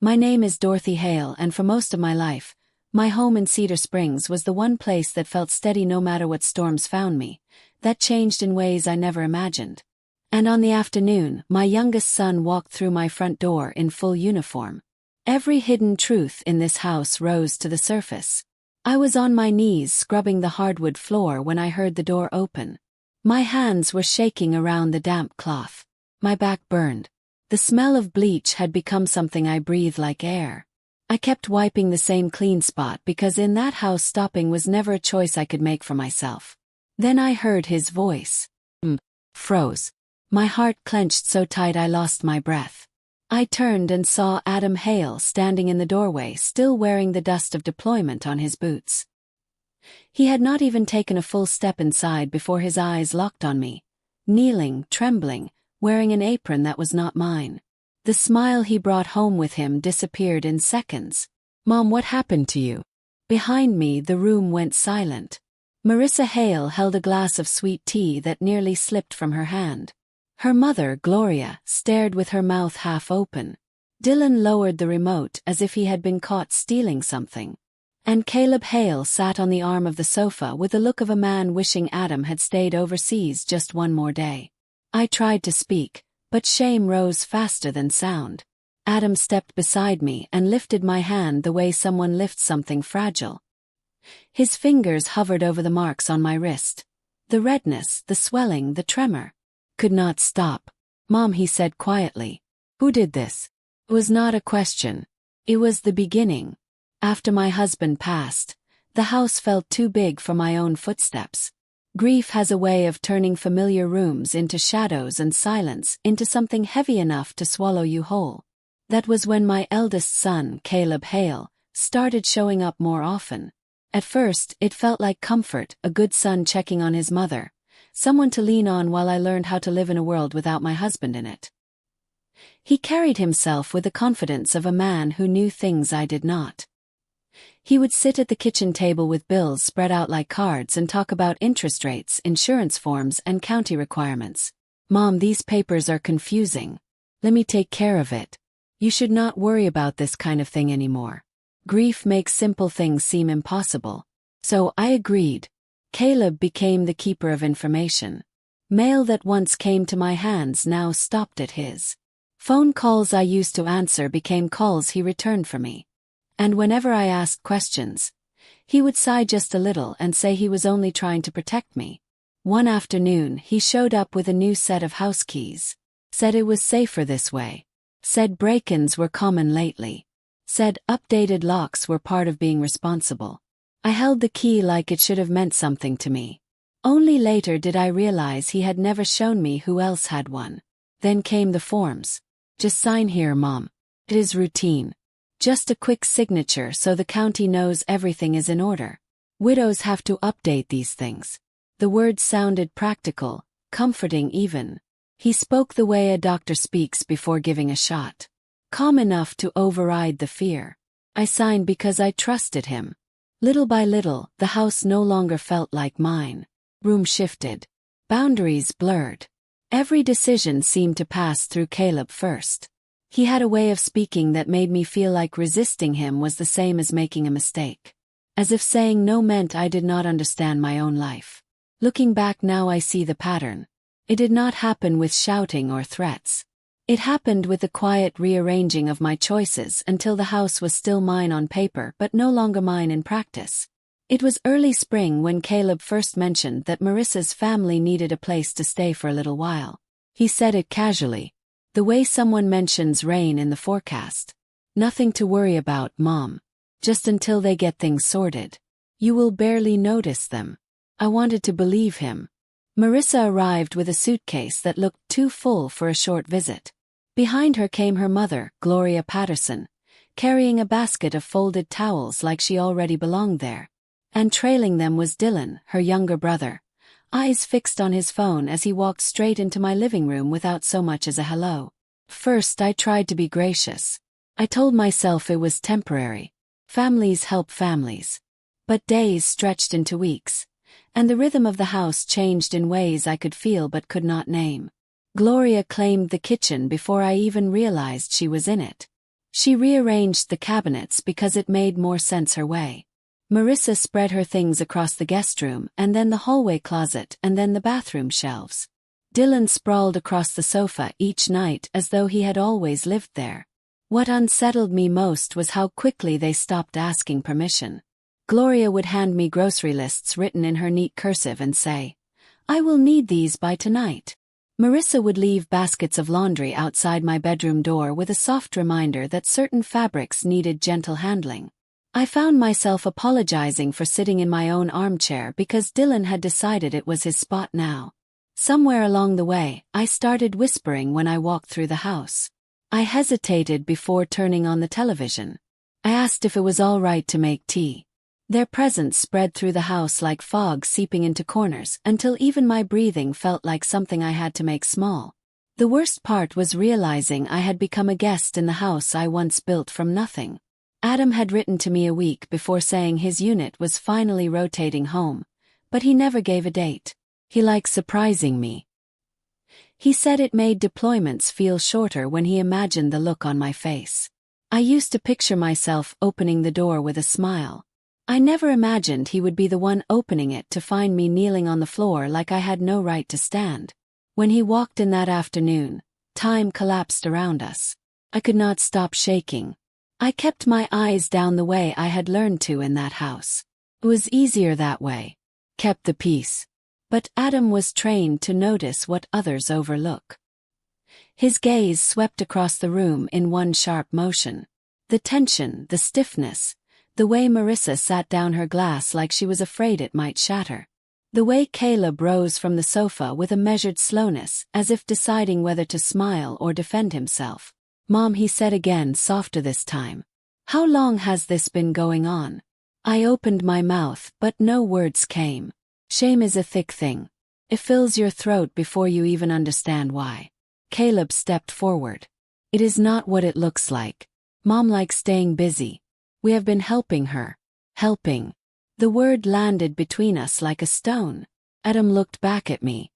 My name is Dorothy Hail, and for most of my life, my home in Cedar Springs was the one place that felt steady no matter what storms found me. That changed in ways I never imagined. And on the afternoon, my youngest son walked through my front door in full uniform. Every hidden truth in this house rose to the surface. I was on my knees scrubbing the hardwood floor when I heard the door open. My hands were shaking around the damp cloth. My back burned. The smell of bleach had become something I breathed like air. I kept wiping the same clean spot because in that house stopping was never a choice I could make for myself. Then I heard his voice. Froze. My heart clenched so tight I lost my breath. I turned and saw Adam Hale standing in the doorway, still wearing the dust of deployment on his boots. He had not even taken a full step inside before his eyes locked on me. Kneeling, trembling, wearing an apron that was not mine. The smile he brought home with him disappeared in seconds. "Mom, what happened to you?" Behind me, the room went silent. Marissa Hale held a glass of sweet tea that nearly slipped from her hand. Her mother, Gloria, stared with her mouth half open. Dylan lowered the remote as if he had been caught stealing something. And Caleb Hale sat on the arm of the sofa with the look of a man wishing Adam had stayed overseas just one more day. I tried to speak, but shame rose faster than sound. Adam stepped beside me and lifted my hand the way someone lifts something fragile. His fingers hovered over the marks on my wrist. The redness, the swelling, the tremor. Could not stop. "Mom," he said quietly. "Who did this?" It was not a question. It was the beginning. After my husband passed, the house felt too big for my own footsteps. Grief has a way of turning familiar rooms into shadows and silence, into something heavy enough to swallow you whole. That was when my eldest son, Caleb Hale, started showing up more often. At first, it felt like comfort, a good son checking on his mother, someone to lean on while I learned how to live in a world without my husband in it. He carried himself with the confidence of a man who knew things I did not. He would sit at the kitchen table with bills spread out like cards and talk about interest rates, insurance forms, and county requirements. "Mom, these papers are confusing. Let me take care of it. You should not worry about this kind of thing anymore." Grief makes simple things seem impossible. So I agreed. Caleb became the keeper of information. Mail that once came to my hands now stopped at his. Phone calls I used to answer became calls he returned for me. And whenever I asked questions, he would sigh just a little and say he was only trying to protect me. One afternoon, he showed up with a new set of house keys. Said it was safer this way. Said break-ins were common lately. Said updated locks were part of being responsible. I held the key like it should have meant something to me. Only later did I realize he had never shown me who else had one. Then came the forms. "Just sign here, Mom. It is routine. Just a quick signature so the county knows everything is in order. Widows have to update these things." The words sounded practical, comforting even. He spoke the way a doctor speaks before giving a shot. Calm enough to override the fear. I signed because I trusted him. Little by little, the house no longer felt like mine. Room shifted. Boundaries blurred. Every decision seemed to pass through Caleb first. He had a way of speaking that made me feel like resisting him was the same as making a mistake. As if saying no meant I did not understand my own life. Looking back now I see the pattern. It did not happen with shouting or threats. It happened with the quiet rearranging of my choices until the house was still mine on paper but no longer mine in practice. It was early spring when Caleb first mentioned that Marissa's family needed a place to stay for a little while. He said it casually, the way someone mentions rain in the forecast. "Nothing to worry about, Mom. Just until they get things sorted. You will barely notice them." I wanted to believe him. Marissa arrived with a suitcase that looked too full for a short visit. Behind her came her mother, Gloria Patterson, carrying a basket of folded towels like she already belonged there. And trailing them was Dylan, her younger brother, eyes fixed on his phone as he walked straight into my living room without so much as a hello. First I tried to be gracious. I told myself it was temporary. Families help families. But days stretched into weeks, and the rhythm of the house changed in ways I could feel but could not name. Gloria claimed the kitchen before I even realized she was in it. She rearranged the cabinets because it made more sense her way. Marissa spread her things across the guest room and then the hallway closet and then the bathroom shelves. Dylan sprawled across the sofa each night as though he had always lived there. What unsettled me most was how quickly they stopped asking permission. Gloria would hand me grocery lists written in her neat cursive and say, "I will need these by tonight." Marissa would leave baskets of laundry outside my bedroom door with a soft reminder that certain fabrics needed gentle handling. I found myself apologizing for sitting in my own armchair because Dylan had decided it was his spot now. Somewhere along the way, I started whispering when I walked through the house. I hesitated before turning on the television. I asked if it was all right to make tea. Their presence spread through the house like fog seeping into corners until even my breathing felt like something I had to make small. The worst part was realizing I had become a guest in the house I once built from nothing. Adam had written to me a week before saying his unit was finally rotating home, but he never gave a date. He liked surprising me. He said it made deployments feel shorter when he imagined the look on my face. I used to picture myself opening the door with a smile. I never imagined he would be the one opening it to find me kneeling on the floor like I had no right to stand. When he walked in that afternoon, time collapsed around us. I could not stop shaking. I kept my eyes down the way I had learned to in that house. It was easier that way. Kept the peace. But Adam was trained to notice what others overlook. His gaze swept across the room in one sharp motion. The tension, the stiffness, the way Marissa sat down her glass like she was afraid it might shatter. The way Caleb rose from the sofa with a measured slowness, as if deciding whether to smile or defend himself. "Mom," he said again, softer this time. "How long has this been going on?" I opened my mouth, but no words came. Shame is a thick thing. It fills your throat before you even understand why. Caleb stepped forward. "It is not what it looks like. Mom likes staying busy. We have been helping her." Helping. The word landed between us like a stone. Adam looked back at me.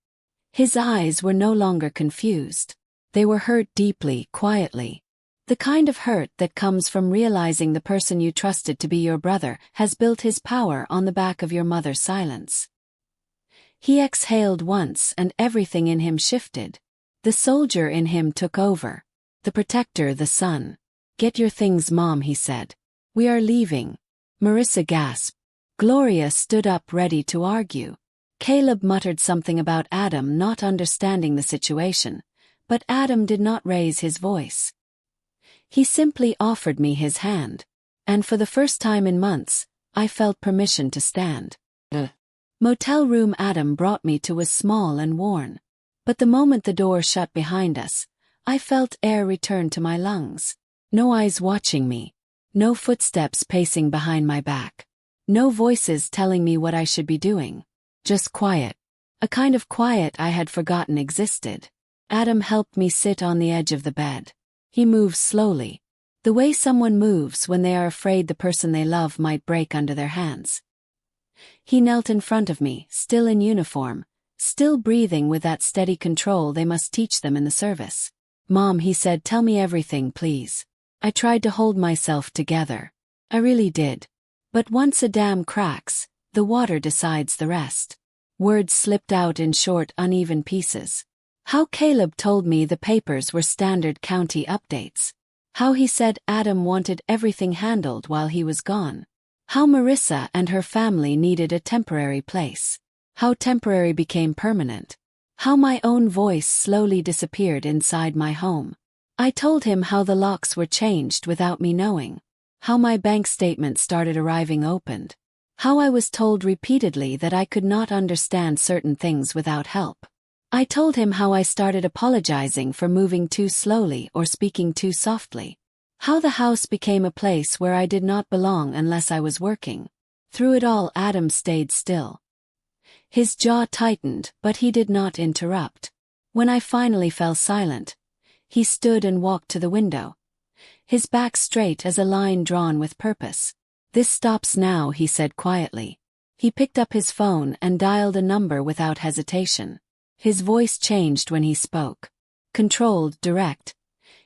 His eyes were no longer confused. They were hurt deeply, quietly. The kind of hurt that comes from realizing the person you trusted to be your brother has built his power on the back of your mother's silence. He exhaled once and everything in him shifted. The soldier in him took over. The protector, the son. "Get your things, Mom," he said. "We are leaving." Marissa gasped. Gloria stood up ready to argue. Caleb muttered something about Adam not understanding the situation, but Adam did not raise his voice. He simply offered me his hand. And for the first time in months, I felt permission to stand. Motel room Adam brought me to was small and worn. But the moment the door shut behind us, I felt air return to my lungs. No eyes watching me. No footsteps pacing behind my back. No voices telling me what I should be doing. Just quiet. A kind of quiet I had forgotten existed. Adam helped me sit on the edge of the bed. He moved slowly. The way someone moves when they are afraid the person they love might break under their hands. He knelt in front of me, still in uniform, still breathing with that steady control they must teach them in the service. "Mom," he said, "tell me everything, please." I tried to hold myself together. I really did. But once a dam cracks, the water decides the rest. Words slipped out in short, uneven pieces. How Caleb told me the papers were standard county updates. How he said Adam wanted everything handled while he was gone. How Marissa and her family needed a temporary place. How temporary became permanent. How my own voice slowly disappeared inside my home. I told him how the locks were changed without me knowing. How my bank statement started arriving opened. How I was told repeatedly that I could not understand certain things without help. I told him how I started apologizing for moving too slowly or speaking too softly. How the house became a place where I did not belong unless I was working. Through it all, Adam stayed still. His jaw tightened, but he did not interrupt. When I finally fell silent, he stood and walked to the window. His back straight as a line drawn with purpose. "This stops now," he said quietly. He picked up his phone and dialed a number without hesitation. His voice changed when he spoke. Controlled, direct.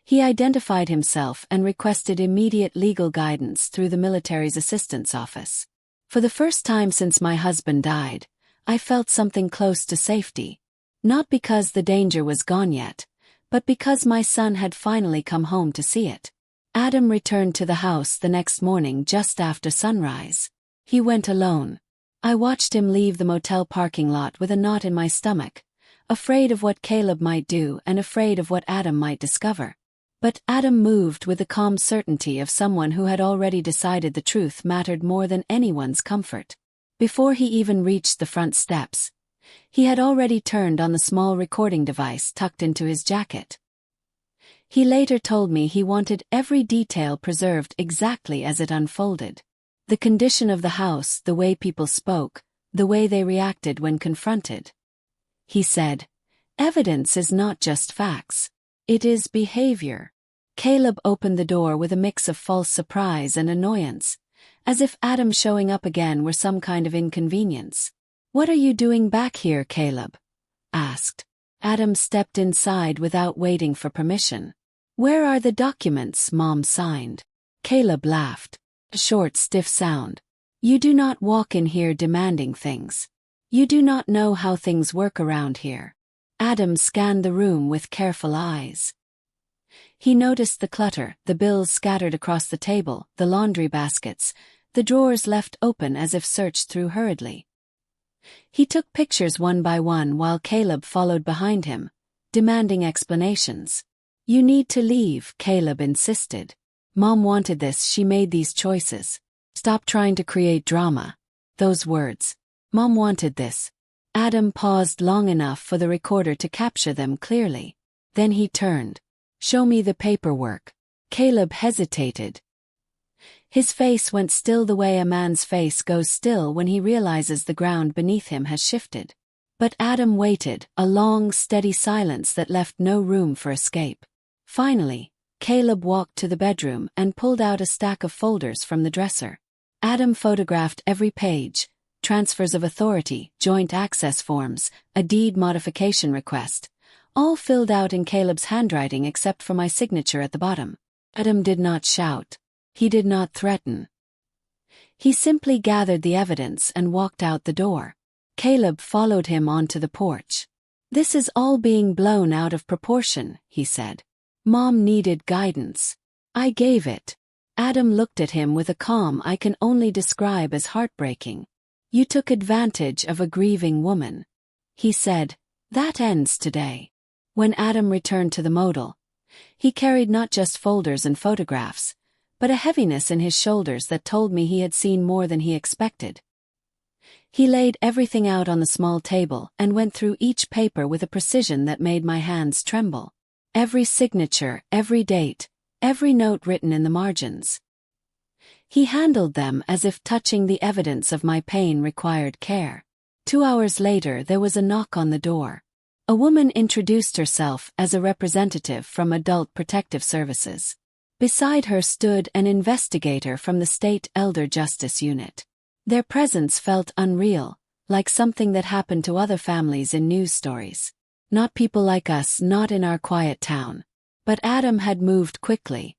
He identified himself and requested immediate legal guidance through the military's assistance office. For the first time since my husband died, I felt something close to safety. Not because the danger was gone yet, but because my son had finally come home to see it. Adam returned to the house the next morning just after sunrise. He went alone. I watched him leave the motel parking lot with a knot in my stomach, afraid of what Caleb might do and afraid of what Adam might discover. But Adam moved with the calm certainty of someone who had already decided the truth mattered more than anyone's comfort. Before he even reached the front steps, he had already turned on the small recording device tucked into his jacket. He later told me he wanted every detail preserved exactly as it unfolded. The condition of the house, the way people spoke, the way they reacted when confronted. He said, "Evidence is not just facts. It is behavior." Caleb opened the door with a mix of false surprise and annoyance, as if Adam showing up again were some kind of inconvenience. "What are you doing back here, Caleb?" asked. Adam stepped inside without waiting for permission. "Where are the documents Mom signed?" Caleb laughed. A short, stiff sound. "You do not walk in here demanding things. You do not know how things work around here." Adam scanned the room with careful eyes. He noticed the clutter, the bills scattered across the table, the laundry baskets, the drawers left open as if searched through hurriedly. He took pictures one by one while Caleb followed behind him, demanding explanations. "You need to leave," Caleb insisted. "Mom wanted this, she made these choices. Stop trying to create drama." Those words. "Mom wanted this." Adam paused long enough for the recorder to capture them clearly. Then he turned. "Show me the paperwork." Caleb hesitated. His face went still the way a man's face goes still when he realizes the ground beneath him has shifted. But Adam waited, a long, steady silence that left no room for escape. Finally, Caleb walked to the bedroom and pulled out a stack of folders from the dresser. Adam photographed every page: transfers of authority, joint access forms, a deed modification request, all filled out in Caleb's handwriting except for my signature at the bottom. Adam did not shout. He did not threaten. He simply gathered the evidence and walked out the door. Caleb followed him onto the porch. "This is all being blown out of proportion," he said. "Mom needed guidance. I gave it." Adam looked at him with a calm I can only describe as heartbreaking. "You took advantage of a grieving woman," he said. "That ends today." When Adam returned to the motel, he carried not just folders and photographs, but a heaviness in his shoulders that told me he had seen more than he expected. He laid everything out on the small table and went through each paper with a precision that made my hands tremble. Every signature, every date, every note written in the margins. He handled them as if touching the evidence of my pain required care. 2 hours later there was a knock on the door. A woman introduced herself as a representative from Adult Protective Services. Beside her stood an investigator from the State Elder Justice Unit. Their presence felt unreal, like something that happened to other families in news stories. Not people like us, not in our quiet town. But Adam had moved quickly.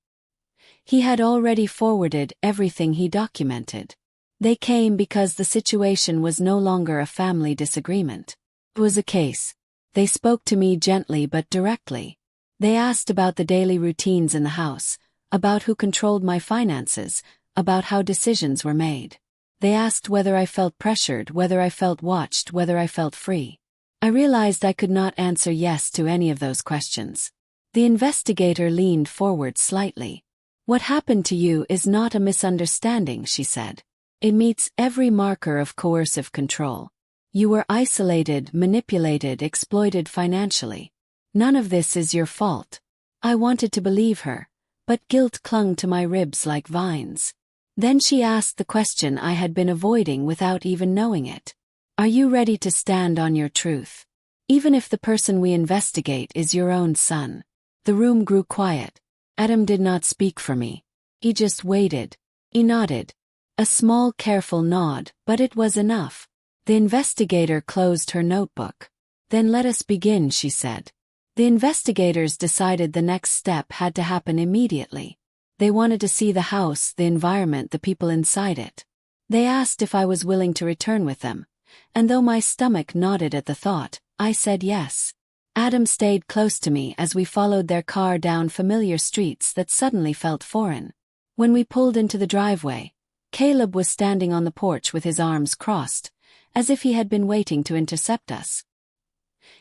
He had already forwarded everything he documented. They came because the situation was no longer a family disagreement. It was a case. They spoke to me gently but directly. They asked about the daily routines in the house, about who controlled my finances, about how decisions were made. They asked whether I felt pressured, whether I felt watched, whether I felt free. I realized I could not answer yes to any of those questions. The investigator leaned forward slightly. "What happened to you is not a misunderstanding," she said. "It meets every marker of coercive control. You were isolated, manipulated, exploited financially. None of this is your fault." I wanted to believe her, but guilt clung to my ribs like vines. Then she asked the question I had been avoiding without even knowing it. "Are you ready to stand on your truth? Even if the person we investigate is your own son?" The room grew quiet. Adam did not speak for me. He just waited. He nodded. A small, careful nod, but it was enough. The investigator closed her notebook. "Then let us begin," she said. The investigators decided the next step had to happen immediately. They wanted to see the house, the environment, the people inside it. They asked if I was willing to return with them, and though my stomach nodded at the thought, I said yes. Adam stayed close to me as we followed their car down familiar streets that suddenly felt foreign. When we pulled into the driveway, Caleb was standing on the porch with his arms crossed, as if he had been waiting to intercept us.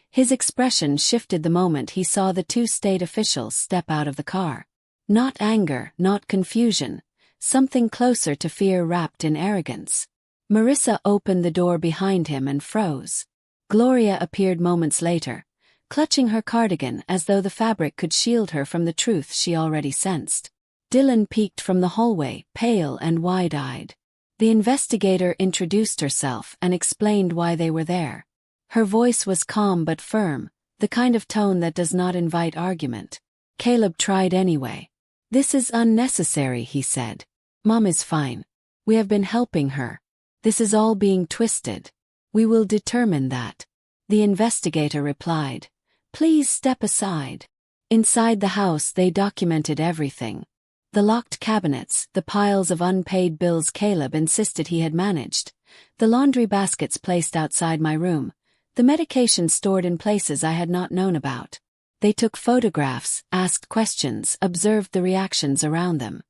His expression shifted the moment he saw the two state officials step out of the car. Not anger, not confusion, something closer to fear wrapped in arrogance. Marissa opened the door behind him and froze. Gloria appeared moments later, clutching her cardigan as though the fabric could shield her from the truth she already sensed. Dylan peeked from the hallway, pale and wide-eyed. The investigator introduced herself and explained why they were there. Her voice was calm but firm, the kind of tone that does not invite argument. Caleb tried anyway. "This is unnecessary," he said. "Mom is fine. We have been helping her. This is all being twisted. We will determine that." The investigator replied, "Please step aside." Inside the house they documented everything. The locked cabinets, the piles of unpaid bills Caleb insisted he had managed, the laundry baskets placed outside my room, the medication stored in places I had not known about. They took photographs, asked questions, observed the reactions around them.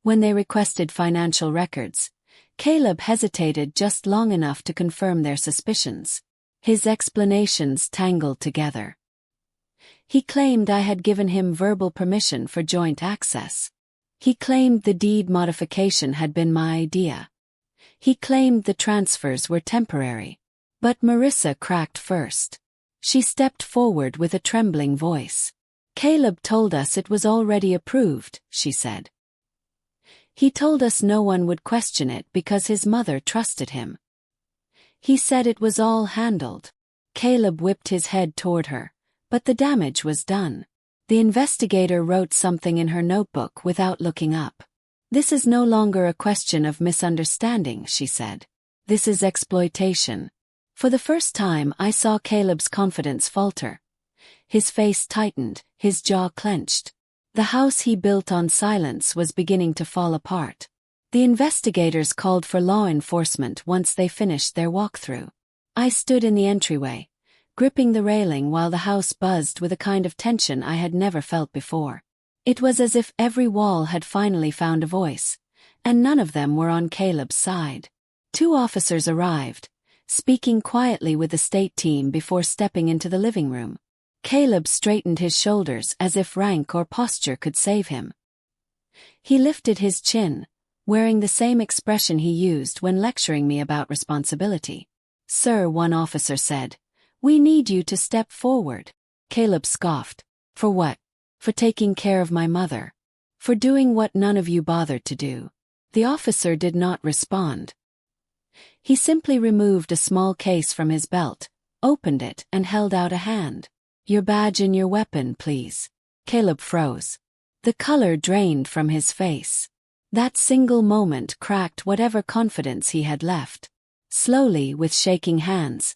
When they requested financial records, Caleb hesitated just long enough to confirm their suspicions. His explanations tangled together. He claimed I had given him verbal permission for joint access. He claimed the deed modification had been my idea. He claimed the transfers were temporary. But Marissa cracked first. She stepped forward with a trembling voice. "Caleb told us it was already approved," she said. "He told us no one would question it because his mother trusted him. He said it was all handled." Caleb whipped his head toward her, but the damage was done. The investigator wrote something in her notebook without looking up. "This is no longer a question of misunderstanding," she said. "This is exploitation." For the first time I saw Caleb's confidence falter. His face tightened, his jaw clenched. The house he built on silence was beginning to fall apart. The investigators called for law enforcement once they finished their walkthrough. I stood in the entryway, gripping the railing while the house buzzed with a kind of tension I had never felt before. It was as if every wall had finally found a voice, and none of them were on Caleb's side. 2 officers arrived, speaking quietly with the state team before stepping into the living room. Caleb straightened his shoulders as if rank or posture could save him. He lifted his chin, wearing the same expression he used when lecturing me about responsibility. "Sir," one officer said, "we need you to step forward." Caleb scoffed. "For what?" "For taking care of my mother. For doing what none of you bothered to do." The officer did not respond. He simply removed a small case from his belt, opened it, and held out a hand. "Your badge and your weapon, please." Caleb froze. The color drained from his face. That single moment cracked whatever confidence he had left. Slowly, with shaking hands,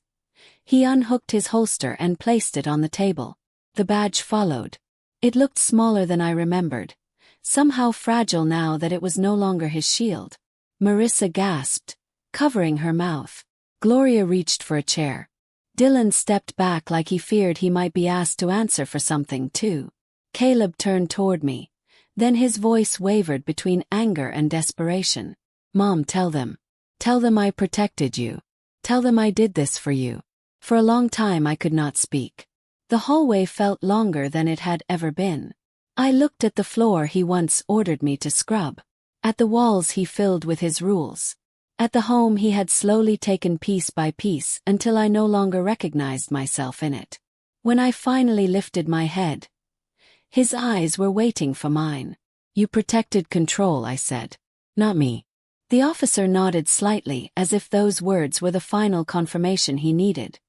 he unhooked his holster and placed it on the table. The badge followed. It looked smaller than I remembered, somehow fragile now that it was no longer his shield. Marissa gasped, covering her mouth. Gloria reached for a chair. Dylan stepped back like he feared he might be asked to answer for something too. Caleb turned toward me. Then his voice wavered between anger and desperation. "Mom, tell them. Tell them I protected you. Tell them I did this for you." For a long time I could not speak. The hallway felt longer than it had ever been. I looked at the floor he once ordered me to scrub. At the walls he filled with his rules. At the home he had slowly taken piece by piece until I no longer recognized myself in it. When I finally lifted my head, his eyes were waiting for mine. "You protected control," I said. "Not me." The officer nodded slightly as if those words were the final confirmation he needed.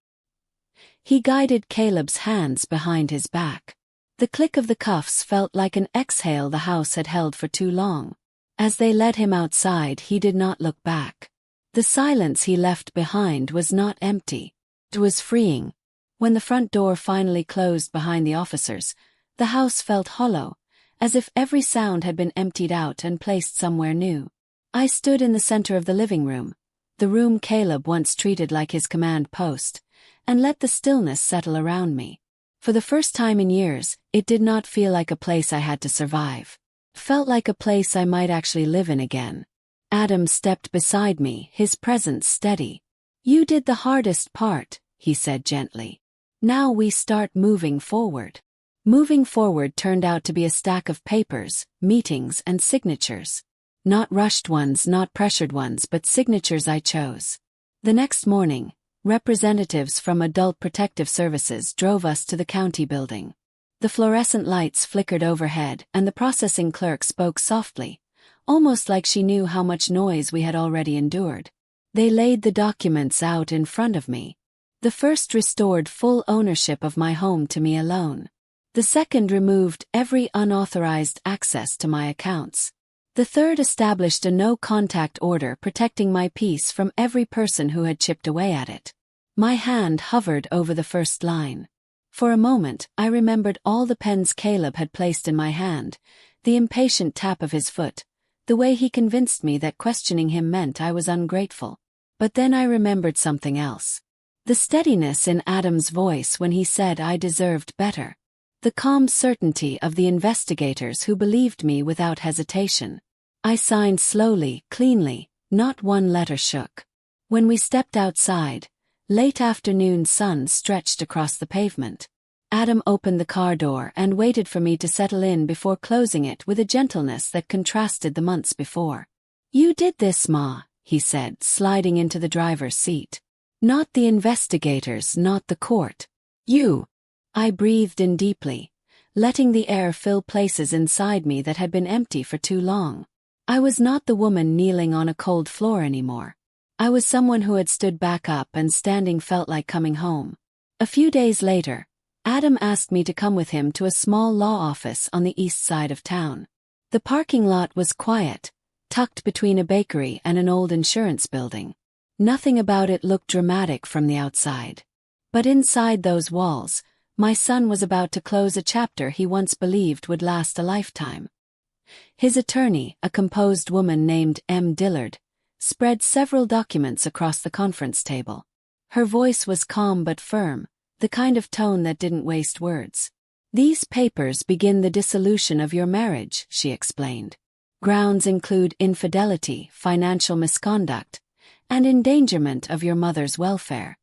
He guided Caleb's hands behind his back. The click of the cuffs felt like an exhale the house had held for too long. As they led him outside, he did not look back. The silence he left behind was not empty. It was freeing. When the front door finally closed behind the officers, the house felt hollow, as if every sound had been emptied out and placed somewhere new. I stood in the center of the living room, the room Caleb once treated like his command post, and let the stillness settle around me. For the first time in years, it did not feel like a place I had to survive. It felt like a place I might actually live in again. Adam stepped beside me, his presence steady. "You did the hardest part," he said gently. "Now we start moving forward." Moving forward turned out to be a stack of papers, meetings, and signatures. Not rushed ones, not pressured ones, but signatures I chose. The next morning, representatives from Adult Protective Services drove us to the county building. The fluorescent lights flickered overhead, and the processing clerk spoke softly, almost like she knew how much noise we had already endured. They laid the documents out in front of me. The first restored full ownership of my home to me alone. The second removed every unauthorized access to my accounts. The third established a no-contact order protecting my peace from every person who had chipped away at it. My hand hovered over the first line. For a moment, I remembered all the pens Caleb had placed in my hand, the impatient tap of his foot, the way he convinced me that questioning him meant I was ungrateful. But then I remembered something else. The steadiness in Adam's voice when he said I deserved better. The calm certainty of the investigators who believed me without hesitation. I signed slowly, cleanly, not one letter shook. When we stepped outside, late afternoon sun stretched across the pavement. Adam opened the car door and waited for me to settle in before closing it with a gentleness that contrasted the months before. "You did this, Ma," he said, sliding into the driver's seat. "Not the investigators, not the court. You." I breathed in deeply, letting the air fill places inside me that had been empty for too long. I was not the woman kneeling on a cold floor anymore. I was someone who had stood back up, and standing felt like coming home. A few days later, Adam asked me to come with him to a small law office on the east side of town. The parking lot was quiet, tucked between a bakery and an old insurance building. Nothing about it looked dramatic from the outside. But inside those walls, my son was about to close a chapter he once believed would last a lifetime. His attorney, a composed woman named M. Dillard, spread several documents across the conference table. Her voice was calm but firm, the kind of tone that didn't waste words. "These papers begin the dissolution of your marriage," she explained. "Grounds include infidelity, financial misconduct, and endangerment of your mother's welfare."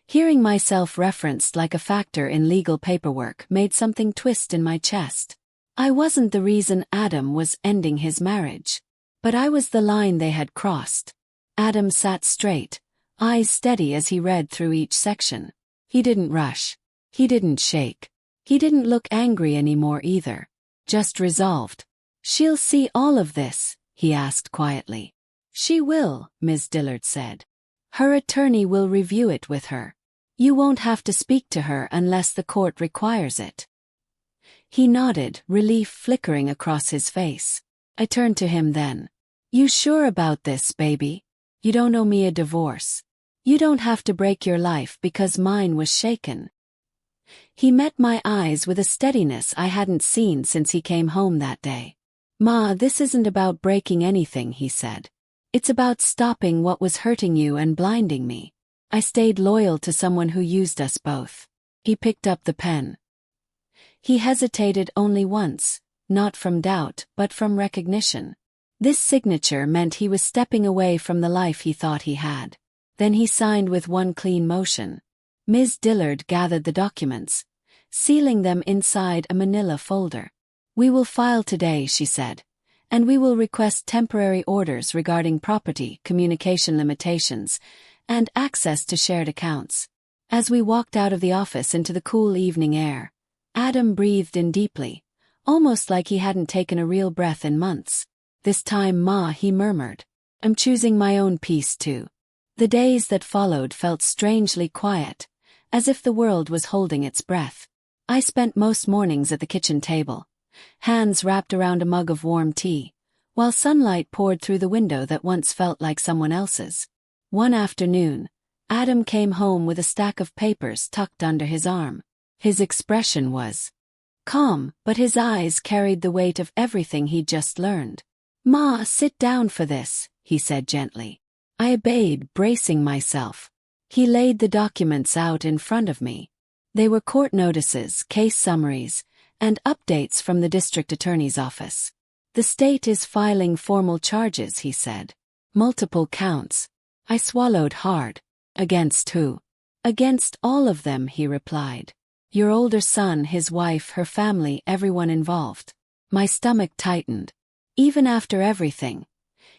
Hearing myself referenced like a factor in legal paperwork made something twist in my chest. I wasn't the reason Adam was ending his marriage. But I was the line they had crossed. Adam sat straight, eyes steady as he read through each section. He didn't rush. He didn't shake. He didn't look angry anymore either. Just resolved. "She'll see all of this?" he asked quietly. "She will," Ms. Dillard said. "Her attorney will review it with her. You won't have to speak to her unless the court requires it." He nodded, relief flickering across his face. I turned to him then. "You sure about this, baby? You don't owe me a divorce. You don't have to break your life because mine was shaken." He met my eyes with a steadiness I hadn't seen since he came home that day. "Ma, this isn't about breaking anything," he said. "It's about stopping what was hurting you and blinding me. I stayed loyal to someone who used us both." He picked up the pen. He hesitated only once, not from doubt, but from recognition. This signature meant he was stepping away from the life he thought he had. Then he signed with one clean motion. Ms. Dillard gathered the documents, sealing them inside a manila folder. "We will file today," she said, "and we will request temporary orders regarding property, communication limitations, and access to shared accounts." As we walked out of the office into the cool evening air, Adam breathed in deeply, almost like he hadn't taken a real breath in months. "This time, Ma," he murmured. "I'm choosing my own peace too." The days that followed felt strangely quiet, as if the world was holding its breath. I spent most mornings at the kitchen table, hands wrapped around a mug of warm tea, while sunlight poured through the window that once felt like someone else's. One afternoon, Adam came home with a stack of papers tucked under his arm. His expression was calm, but his eyes carried the weight of everything he'd just learned. "Ma, sit down for this," he said gently. I obeyed, bracing myself. He laid the documents out in front of me. They were court notices, case summaries, and updates from the district attorney's office. "The state is filing formal charges," he said. "Multiple counts." I swallowed hard. "Against who?" "Against all of them," he replied. "Your older son, his wife, her family, everyone involved." My stomach tightened. Even after everything,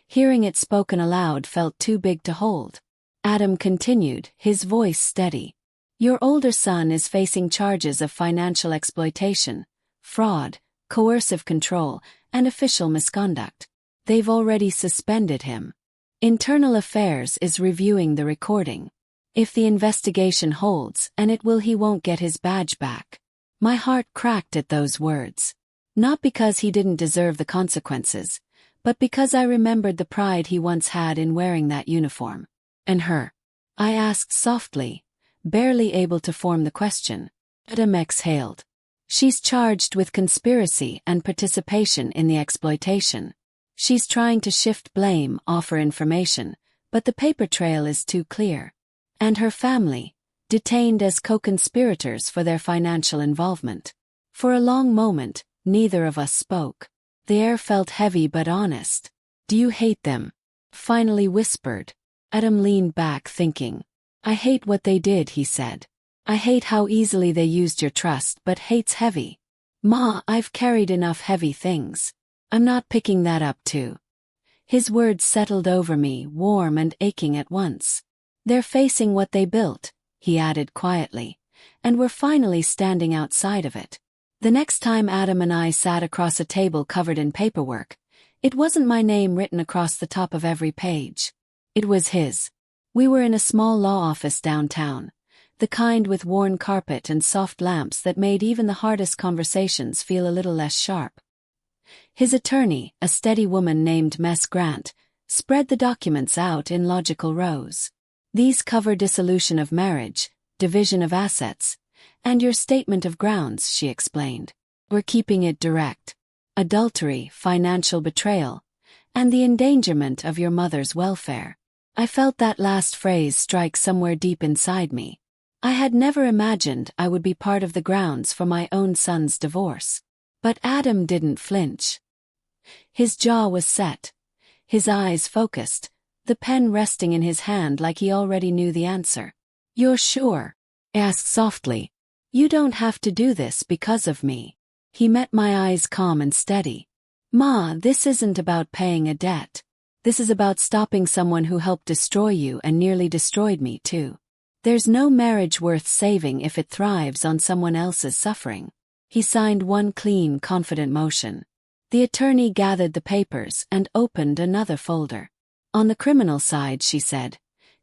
hearing it spoken aloud felt too big to hold. Adam continued, his voice steady. "Your older son is facing charges of financial exploitation, fraud, coercive control, and official misconduct. They've already suspended him. Internal Affairs is reviewing the recording. If the investigation holds, and it will, he won't get his badge back." My heart cracked at those words. Not because he didn't deserve the consequences, but because I remembered the pride he once had in wearing that uniform. "And her?" I asked softly, barely able to form the question. Adam exhaled. "She's charged with conspiracy and participation in the exploitation. She's trying to shift blame, offer information, but the paper trail is too clear. And her family, detained as co-conspirators for their financial involvement." For a long moment, neither of us spoke. The air felt heavy but honest. "Do you hate them?" finally whispered. Adam leaned back, thinking. "I hate what they did," he said. "I hate how easily they used your trust, but hate's heavy. Ma, I've carried enough heavy things. I'm not picking that up too." His words settled over me, warm and aching at once. "They're facing what they built," he added quietly, "and we're finally standing outside of it." The next time Adam and I sat across a table covered in paperwork, it wasn't my name written across the top of every page. It was his. We were in a small law office downtown, the kind with worn carpet and soft lamps that made even the hardest conversations feel a little less sharp. His attorney, a steady woman named Miss Grant, spread the documents out in logical rows. "These cover dissolution of marriage, division of assets, and your statement of grounds," she explained. "We're keeping it direct. Adultery, financial betrayal, and the endangerment of your mother's welfare." I felt that last phrase strike somewhere deep inside me. I had never imagined I would be part of the grounds for my own son's divorce. But Adam didn't flinch. His jaw was set, his eyes focused, the pen resting in his hand like he already knew the answer. "You're sure?" I asked softly. "You don't have to do this because of me." He met my eyes calm and steady. "Ma, this isn't about paying a debt. This is about stopping someone who helped destroy you and nearly destroyed me too. There's no marriage worth saving if it thrives on someone else's suffering." He signed one clean, confident motion. The attorney gathered the papers and opened another folder. "On the criminal side," she said,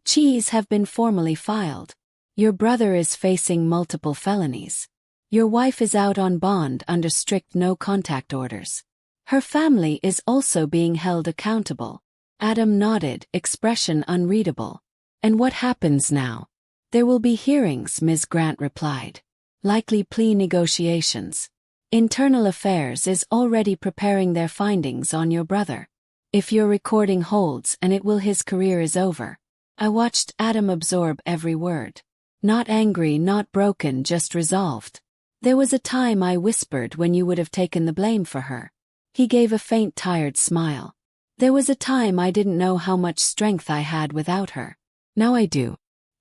"charges have been formally filed. Your brother is facing multiple felonies. Your wife is out on bond under strict no-contact orders. Her family is also being held accountable." Adam nodded, expression unreadable. "And what happens now?" "There will be hearings," Ms. Grant replied. "Likely plea negotiations. Internal Affairs is already preparing their findings on your brother. If your recording holds, and it will, his career is over." I watched Adam absorb every word. Not angry, not broken, just resolved. "There was a time," I whispered, "when you would have taken the blame for her." He gave a faint, tired smile. "There was a time I didn't know how much strength I had without her. Now I do."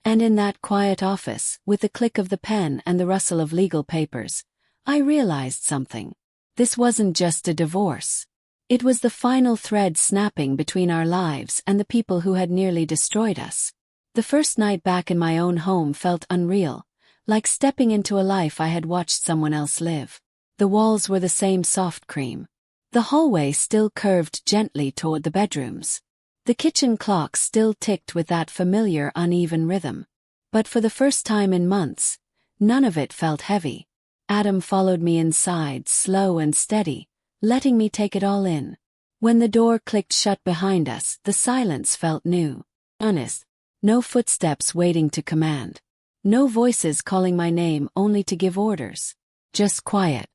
And in that quiet office, with the click of the pen and the rustle of legal papers, I realized something. This wasn't just a divorce. It was the final thread snapping between our lives and the people who had nearly destroyed us. The first night back in my own home felt unreal, like stepping into a life I had watched someone else live. The walls were the same soft cream. The hallway still curved gently toward the bedrooms. The kitchen clock still ticked with that familiar uneven rhythm. But for the first time in months, none of it felt heavy. Adam followed me inside, slow and steady, letting me take it all in. When the door clicked shut behind us, the silence felt new. Honest. No footsteps waiting to command. No voices calling my name only to give orders. Just quiet.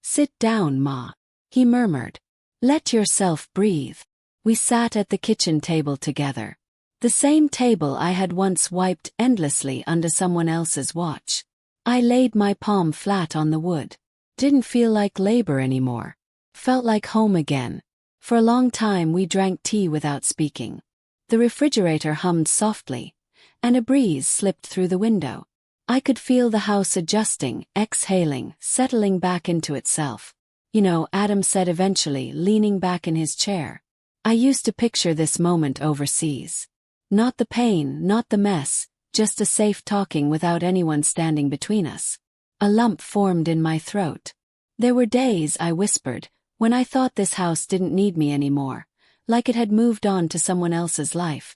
"Sit down, Ma," he murmured. "Let yourself breathe." We sat at the kitchen table together. The same table I had once wiped endlessly under someone else's watch. I laid my palm flat on the wood. Didn't feel like labor anymore. Felt like home again. For a long time we drank tea without speaking. The refrigerator hummed softly, and a breeze slipped through the window. I could feel the house adjusting, exhaling, settling back into itself. "You know," Adam said eventually, leaning back in his chair. "I used to picture this moment overseas. Not the pain, not the mess, just a safe talking without anyone standing between us." A lump formed in my throat. There were days, I whispered, when I thought this house didn't need me anymore, like it had moved on to someone else's life.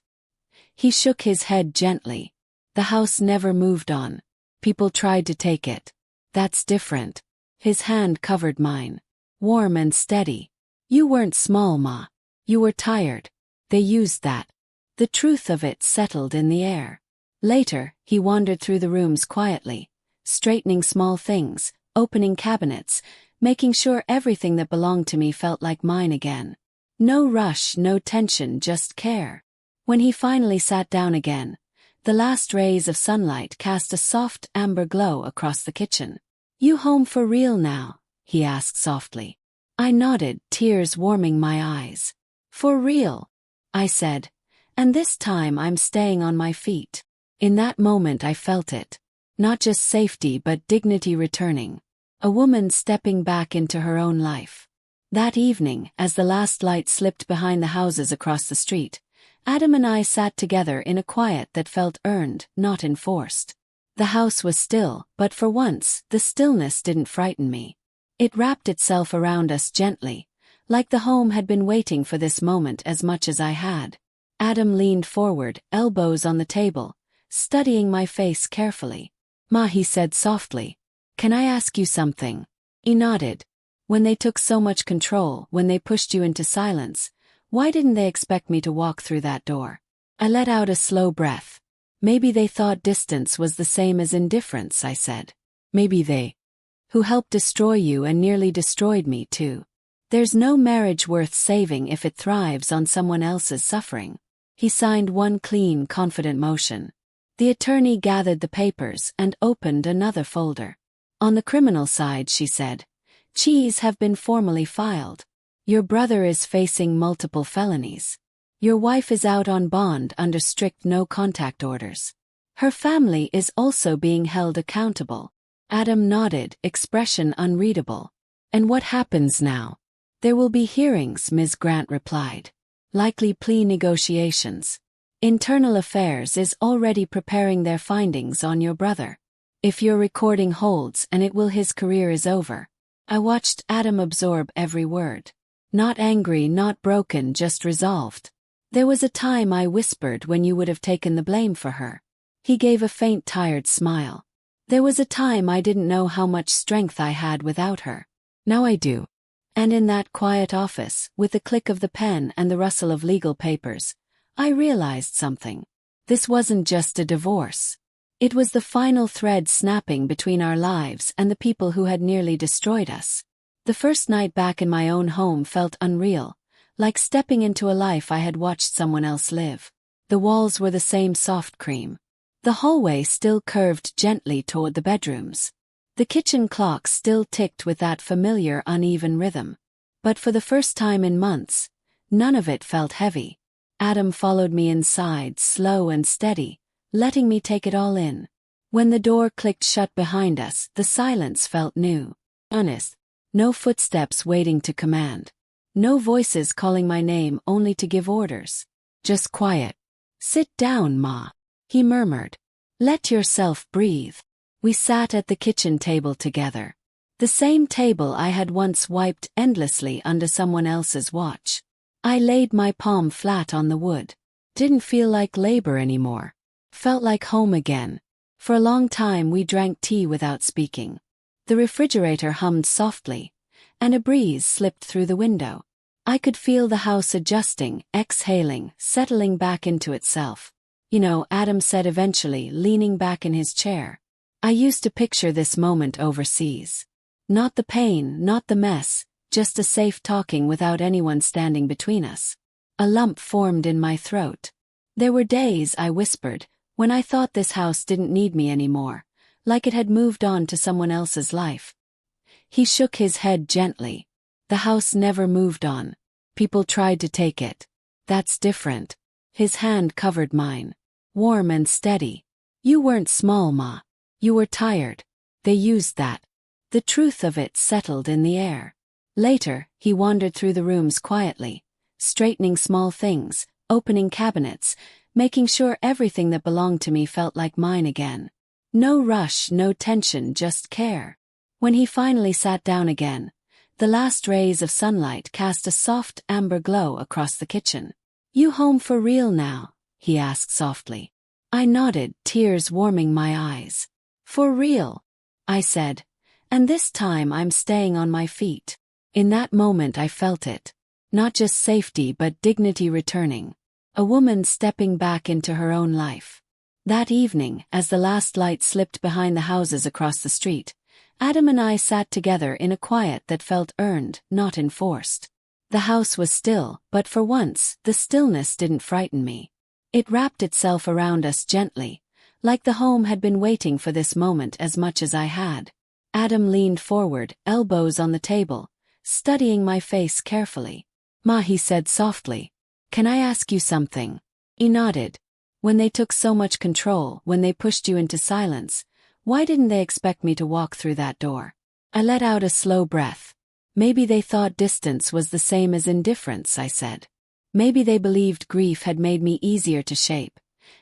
He shook his head gently. "The house never moved on. People tried to take it. That's different." His hand covered mine. Warm and steady. "You weren't small, Ma. You were tired. They used that." The truth of it settled in the air. Later, he wandered through the rooms quietly, straightening small things, opening cabinets, making sure everything that belonged to me felt like mine again. No rush, no tension, just care. When he finally sat down again, the last rays of sunlight cast a soft amber glow across the kitchen. "You home for real now?" he asked softly. I nodded, tears warming my eyes. "For real," I said, "and this time I'm staying on my feet." In that moment I felt it. Not just safety but dignity returning. A woman stepping back into her own life. That evening, as the last light slipped behind the houses across the street, Adam and I sat together in a quiet that felt earned, not enforced. The house was still, but for once, the stillness didn't frighten me. It wrapped itself around us gently, like the home had been waiting for this moment as much as I had. Adam leaned forward, elbows on the table, studying my face carefully. "Ma," he said softly, "can I ask you something?" He nodded. "When they took so much control, when they pushed you into silence, why didn't they expect me to walk through that door?" I let out a slow breath. "Maybe they thought distance was the same as indifference," I said. "Maybe they, who helped destroy you and nearly destroyed me too. There's no marriage worth saving if it thrives on someone else's suffering." He signed one clean, confident motion. The attorney gathered the papers and opened another folder. "On the criminal side," she said, "charges have been formally filed. Your brother is facing multiple felonies. Your wife is out on bond under strict no-contact orders. Her family is also being held accountable." Adam nodded, expression unreadable. "And what happens now?" "There will be hearings," Ms. Grant replied. "Likely plea negotiations. Internal Affairs is already preparing their findings on your brother. If your recording holds and it will, his career is over." I watched Adam absorb every word. Not angry, not broken, just resolved. "There was a time," I whispered, "when you would have taken the blame for her." He gave a faint, tired smile. "There was a time I didn't know how much strength I had without her. Now I do." And in that quiet office, with the click of the pen and the rustle of legal papers, I realized something. This wasn't just a divorce. It was the final thread snapping between our lives and the people who had nearly destroyed us. The first night back in my own home felt unreal, like stepping into a life I had watched someone else live. The walls were the same soft cream. The hallway still curved gently toward the bedrooms. The kitchen clock still ticked with that familiar uneven rhythm. But for the first time in months, none of it felt heavy. Adam followed me inside, slow and steady, letting me take it all in. When the door clicked shut behind us, the silence felt new. Honest. No footsteps waiting to command. No voices calling my name only to give orders. Just quiet. "Sit down, Ma," he murmured. "Let yourself breathe." We sat at the kitchen table together. The same table I had once wiped endlessly under someone else's watch. I laid my palm flat on the wood. Didn't feel like labor anymore. Felt like home again. For a long time we drank tea without speaking. The refrigerator hummed softly, and a breeze slipped through the window. I could feel the house adjusting, exhaling, settling back into itself. Adam said eventually, leaning back in his chair. I used to picture this moment overseas. Not the pain, not the mess, just a safe talking without anyone standing between us. A lump formed in my throat. There were days, I whispered, when I thought this house didn't need me anymore, like it had moved on to someone else's life. He shook his head gently. The house never moved on. People tried to take it. That's different. His hand covered mine. Warm and steady. You weren't small, Ma. You were tired. They used that. The truth of it settled in the air. Later, he wandered through the rooms quietly, straightening small things, opening cabinets, making sure everything that belonged to me felt like mine again. No rush, no tension, just care. When he finally sat down again, the last rays of sunlight cast a soft amber glow across the kitchen. You home for real now? He asked softly. I nodded, tears warming my eyes. For real, I said, and this time I'm staying on my feet. In that moment I felt it. Not just safety but dignity returning. A woman stepping back into her own life. That evening, as the last light slipped behind the houses across the street, Adam and I sat together in a quiet that felt earned, not enforced. The house was still, but for once, the stillness didn't frighten me. It wrapped itself around us gently, like the home had been waiting for this moment as much as I had. Adam leaned forward, elbows on the table, studying my face carefully. Ma, he said softly, can I ask you something? He nodded. When they took so much control, when they pushed you into silence, why didn't they expect me to walk through that door? I let out a slow breath. Maybe they thought distance was the same as indifference, I said. Maybe they believed grief had made me easier to shape.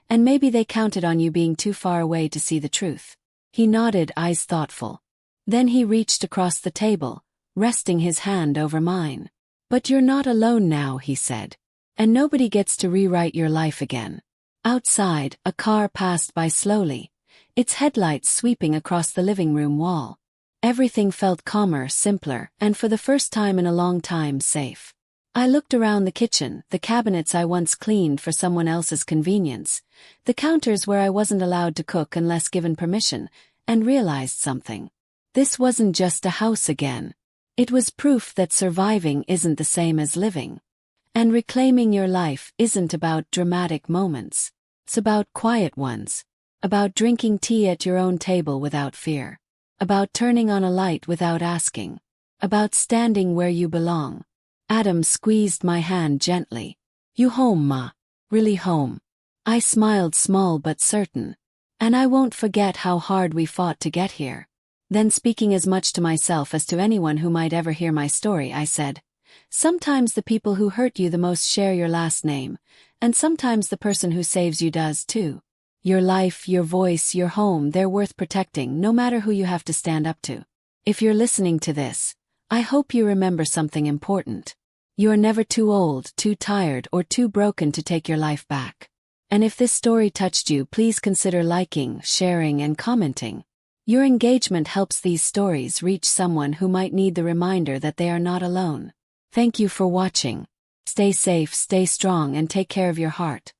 And maybe they counted on you being too far away to see the truth. He nodded, eyes thoughtful. Then he reached across the table, resting his hand over mine. But you're not alone now, he said. And nobody gets to rewrite your life again. Outside, a car passed by slowly, its headlights sweeping across the living room wall. Everything felt calmer, simpler, and for the first time in a long time, safe. I looked around the kitchen, the cabinets I once cleaned for someone else's convenience, the counters where I wasn't allowed to cook unless given permission, and realized something. This wasn't just a house again. It was proof that surviving isn't the same as living. And reclaiming your life isn't about dramatic moments. It's about quiet ones. About drinking tea at your own table without fear. About turning on a light without asking. About standing where you belong. Adam squeezed my hand gently. You home, Ma? Really home? I smiled, small but certain. And I won't forget how hard we fought to get here. Then, speaking as much to myself as to anyone who might ever hear my story, I said, sometimes the people who hurt you the most share your last name, and sometimes the person who saves you does too. Your life, your voice, your home, they're worth protecting no matter who you have to stand up to. If you're listening to this, I hope you remember something important. You're never too old, too tired, or too broken to take your life back. And if this story touched you, please consider liking, sharing, and commenting. Your engagement helps these stories reach someone who might need the reminder that they are not alone. Thank you for watching. Stay safe, stay strong, and take care of your heart.